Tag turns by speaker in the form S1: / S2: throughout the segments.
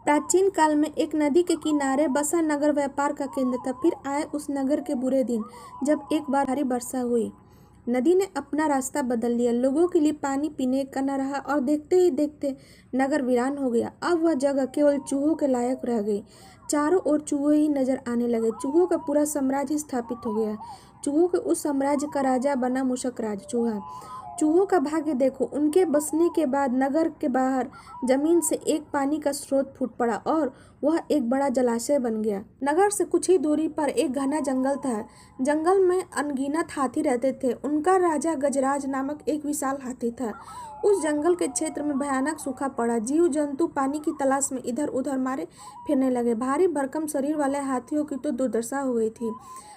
S1: प्राचीन काल में एक नदी के किनारे बसा नगर व्यापार का केंद्र था। फिर आए उस नगर के बुरे दिन, जब एक बार भारी वर्षा हुई। नदी ने अपना रास्ता बदल लिया, लोगों के लिए पानी पीने का न रहा और देखते ही देखते नगर वीरान हो गया। अब वह जगह केवल चूहों के लायक रह गई। चारों ओर चूहे ही नजर आने लगे। चूहों का पूरा साम्राज्य स्थापित हो गया। चूहों के उस साम्राज्य का राजा बना मुशक चूहा। चूहों का भाग्य देखो, उनके बसने के बाद नगर के बाहर जमीन से एक पानी का स्रोत फूट पड़ा और वह एक बड़ा जलाशय बन गया। नगर से कुछ ही दूरी पर एक घना जंगल था। जंगल में अनगिनत हाथी रहते थे। उनका राजा गजराज नामक एक विशाल हाथी था। उस जंगल के क्षेत्र में भयानक सूखा पड़ा। जीव जंतु पानी की तलाश में इधर उधर मारे फिरने लगे। भारी भरकम शरीर वाले हाथियों की तो दुर्दशा हो गई थी।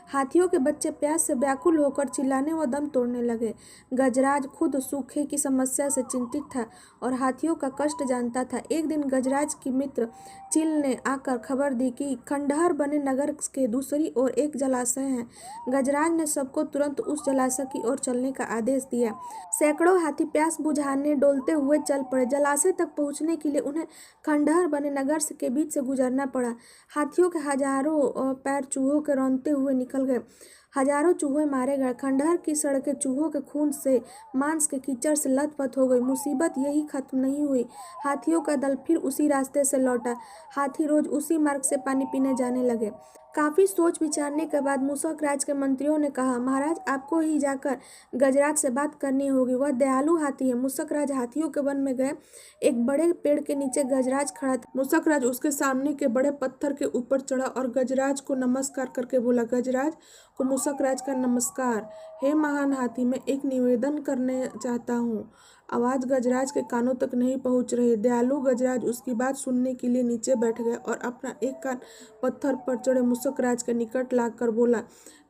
S1: हाथियों के बच्चे प्यास से व्याकुल होकर चिल्लाने व दम तोड़ने लगे। गजराज खुद सूखे की समस्या से चिंतित था और हाथियों का कष्ट जानता था। एक दिन गजराज की मित्र चील ने आकर खबर दी कि खंडहर बने नगर के दूसरी ओर एक जलाशय है। गजराज ने सबको तुरंत उस जलाशय की ओर चलने का आदेश दिया। सैकड़ों हाथी प्यास बुझाने डोलते हुए चल पड़े। जलाशय तक पहुंचने के लिए उन्हें खंडहर बने नगर के बीच से गुजरना पड़ा। हाथियों के हजारों पैर चूहों के रौंदते हुए निकल गए। हजारों चूहे मारे गए। खंडहर की सड़कें चूहों के खून से, मांस के कीचड़ से लथपथ हो गई। मुसीबत यही खत्म नहीं हुई। हाथियों का दल फिर उसी रास्ते से लौटा। हाथी रोज उसी मार्ग से पानी पीने जाने लगे। काफी सोच विचारने के बाद मूषक राज के मंत्रियों ने कहा, महाराज, आपको ही जाकर गजराज से बात करनी होगी। वह दयालु हाथी है। मूषक राज हाथियों के वन में गए। एक बड़े पेड़ के नीचे गजराज खड़ा था। मूषक राज उसके सामने के बड़े पत्थर के ऊपर चढ़ा और गजराज को नमस्कार करके बोला, गजराज को मूषक राज का नमस्कार। हे महान हाथी, मैं एक निवेदन करने चाहता हूँ। आवाज गजराज के कानों तक नहीं पहुंच रही। दयालु गजराज उसकी बात सुनने के लिए नीचे बैठ गया और अपना एक कान पत्थर पर चढ़े मूषक राज के निकट लाकर बोला,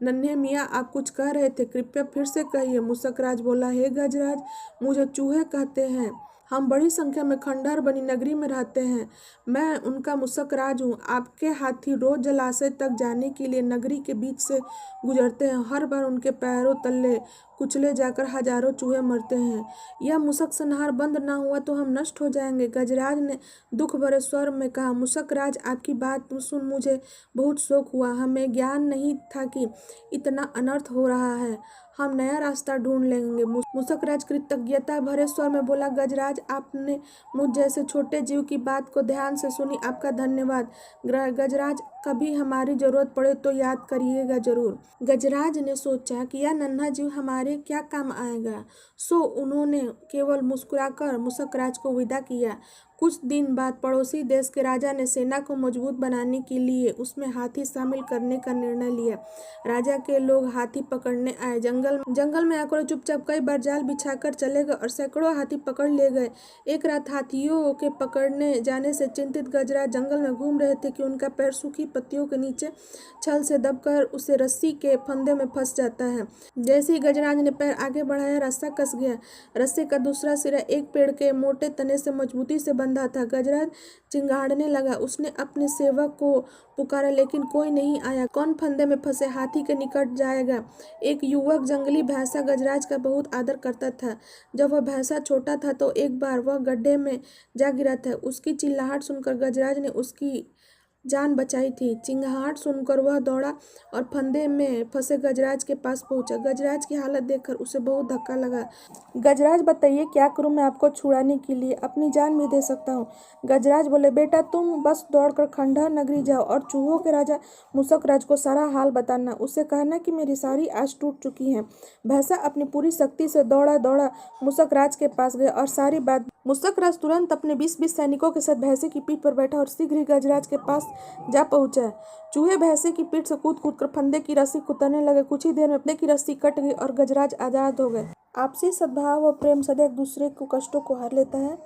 S1: नन्हे मियाँ, आप कुछ कह रहे थे, कृपया फिर से कहिए। मूषक राज बोला, हे गजराज, मुझे चूहे कहते हैं। हम बड़ी संख्या में खंडहर बनी नगरी में रहते हैं। मैं उनका मूषक राज हूँ। आपके हाथी रोज जलाशय तक जाने के लिए नगरी के बीच से गुजरते हैं। हर बार उनके पैरों तले कुचले जाकर हजारों चूहे मरते हैं। यह मूषक संहार बंद ना हुआ तो हम नष्ट हो जाएंगे। गजराज ने दुख भरे स्वर में कहा, मूषक राज, आपकी बात सुन मुझे बहुत शोक हुआ। हमें ज्ञान नहीं था कि इतना अनर्थ हो रहा है। हम नया रास्ता ढूंढ लेंगे। मूषक राज कृतज्ञता भरे स्वर में बोला, गजराज, आपने मुझ जैसे छोटे जीव की बात को ध्यान से सुनी, आपका धन्यवाद। गजराज, कभी हमारी जरूरत पड़े तो याद करिएगा जरूर। गजराज ने सोचा कि यह नन्हा जीव हमारे क्या काम आएगा, सो उन्होंने केवल मुस्कुराकर मूषक राज को विदा किया। कुछ दिन बाद पड़ोसी देश के राजा ने सेना को मजबूत बनाने के लिए उसमें हाथी शामिल करने का निर्णय लिया। राजा के लोग हाथी पकड़ने आए। जंगल में आकर चुपचाप कई बार जाल बिछाकर चले गए और सैकड़ों हाथी पकड़ लिए गए। एक रात हाथियों के पकड़ने जाने से चिंतित गजराज जंगल में घूम रहे थे कि उनका पैर सूखी पत्तियों के नीचे छल से दबकर उसे रस्सी के फंदे में फंस जाता है। जैसे ही गजराज ने पैर आगे बढ़ाया, रस्सा कस गया। रस्से का दूसरा सिरा एक पेड़ के मोटे तने से मजबूती से बंधा था। गजराज चिंगाड़ने लगा। उसने अपने सेवक को पुकारा, लेकिन कोई नहीं आया। कौन फंदे में फंसे हाथी के निकट जाएगा। एक युवक जंगली भैंसा गजराज का बहुत आदर करता था। जब वह भैंसा छोटा था तो एक बार वह गड्ढे में जा गिरा था। उसकी चिल्लाहट सुनकर गजराज ने उसकी जान बचाई थी। चिंगाहट सुनकर वह दौड़ा और फंदे में फंसे गजराज के पास पहुंचा। गजराज की हालत देखकर उसे बहुत धक्का लगा। गजराज, बताइए क्या करूं, मैं आपको छुड़ाने के लिए अपनी जान भी दे सकता हूं। गजराज बोले, बेटा, तुम बस दौड़कर खंडहर नगरी जाओ और चूहों के राजा मूषक राज को सारा हाल बताना। उसे कहना कि मेरी सारी आस टूट चुकी है। भैंसा अपनी पूरी शक्ति से दौड़ा मूषक राज के पास गया और सारी बात। मूषक राज तुरंत अपने 20 सैनिकों के साथ भैंसे की पीठ पर बैठा और शीघ्र ही गजराज के पास जा पहुंचा। चूहे भैंसे की पीठ से कूद कर फंदे की रस्सी कुतरने लगे। कुछ ही देर में फंदे की रस्सी कट गई और गजराज आजाद हो गए। आपसी सद्भाव और प्रेम सदैव एक दूसरे को कष्टों को हर लेता है।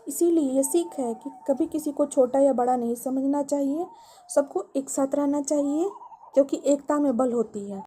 S1: इसीलिए ये सीख है कि कभी किसी को छोटा या बड़ा नहीं समझना चाहिए। सबको एक साथ रहना चाहिए, क्योंकि एकता में बल होती है।